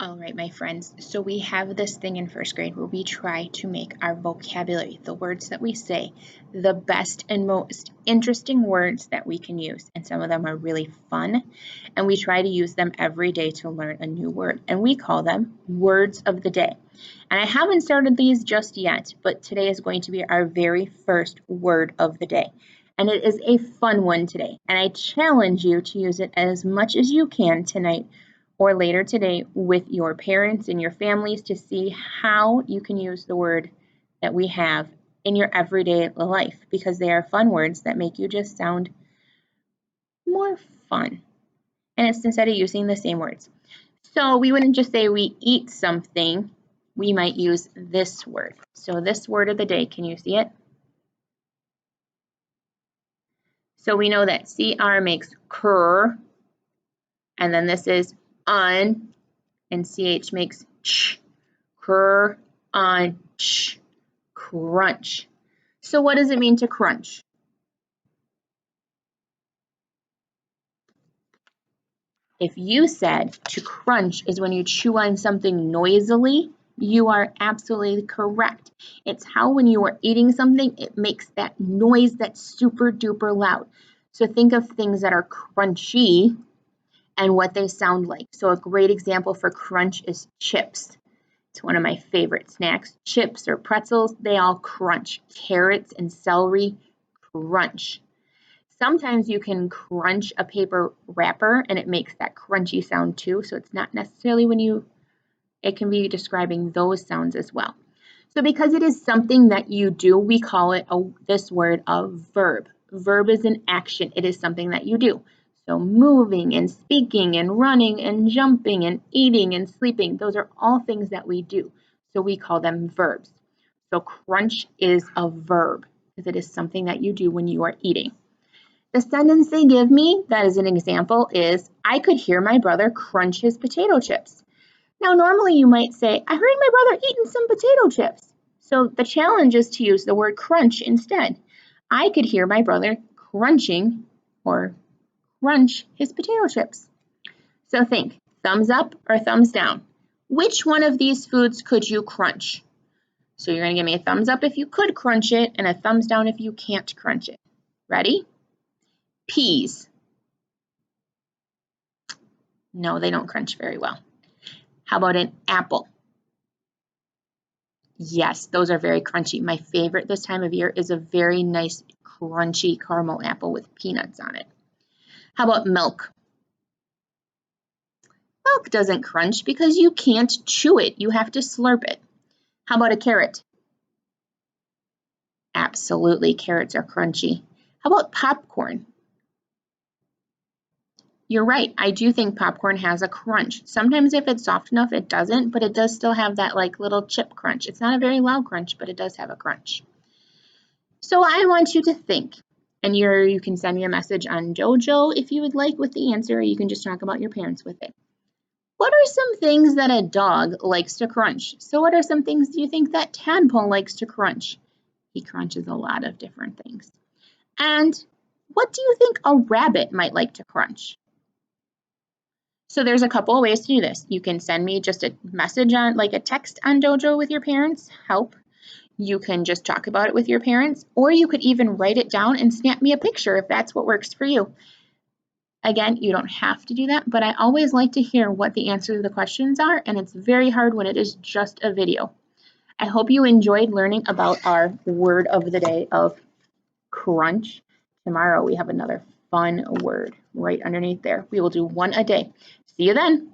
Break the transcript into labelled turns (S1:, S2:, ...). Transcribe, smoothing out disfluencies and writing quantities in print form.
S1: All right, my friends, so we have this thing in first grade where we try to make our vocabulary, the words that we say, the best and most interesting words that we can use. And some of them are really fun, and we try to use them every day to learn a new word. And we call them words of the day. And I haven't started these just yet, but today is going to be our very first word of the day. And it is a fun one today. And I challenge you to use it as much as you can tonight or later today with your parents and your families to see how you can use the word that we have in your everyday life, because they are fun words that make you just sound more fun. And it's instead of using the same words. So we wouldn't just say we eat something, we might use this word. So this word of the day, can you see it? So we know that CR makes cr, and then this is un, and CH makes ch, crunch, crunch. So what does it mean to crunch? If you said to crunch is when you chew on something noisily, you are absolutely correct. It's how when you are eating something, it makes that noise that's super duper loud. So think of things that are crunchy and what they sound like. So a great example for crunch is chips. It's one of my favorite snacks. Chips or pretzels, they all crunch. Carrots and celery crunch. Sometimes you can crunch a paper wrapper and it makes that crunchy sound too. So it's not necessarily it can be describing those sounds as well. So because it is something that you do, we call it this word a verb. Verb is an action. It is something that you do. So moving and speaking and running and jumping and eating and sleeping, those are all things that we do. So we call them verbs. So crunch is a verb because it is something that you do when you are eating. The sentence they give me, that is an example, is I could hear my brother crunch his potato chips. Now, normally you might say, I heard my brother eating some potato chips. So the challenge is to use the word crunch instead. I could hear my brother crunching or crunch his potato chips. So think, thumbs up or thumbs down. Which one of these foods could you crunch? So you're going to give me a thumbs up if you could crunch it and a thumbs down if you can't crunch it. Ready? Peas. No, they don't crunch very well. How about an apple? Yes, those are very crunchy. My favorite this time of year is a very nice crunchy caramel apple with peanuts on it. How about milk? Milk doesn't crunch because you can't chew it. You have to slurp it. How about a carrot? Absolutely, carrots are crunchy. How about popcorn? You're right, I do think popcorn has a crunch. Sometimes if it's soft enough, it doesn't, but it does still have that like little chip crunch. It's not a very loud crunch, but it does have a crunch. So I want you to think, and you can send me a message on Dojo if you would like with the answer, or you can just talk about your parents with it. What are some things that a dog likes to crunch? So what are some things do you think that Tadpole likes to crunch? He crunches a lot of different things. And what do you think a rabbit might like to crunch? So there's a couple of ways to do this. You can send me just a message on, like a text on Dojo with your parents, help. You can just talk about it with your parents, or you could even write it down and snap me a picture if that's what works for you. Again, you don't have to do that, but I always like to hear what the answers to the questions are, and it's very hard when it is just a video. I hope you enjoyed learning about our word of the day of crunch. Tomorrow we have another fun word right underneath there. We will do one a day. See you then.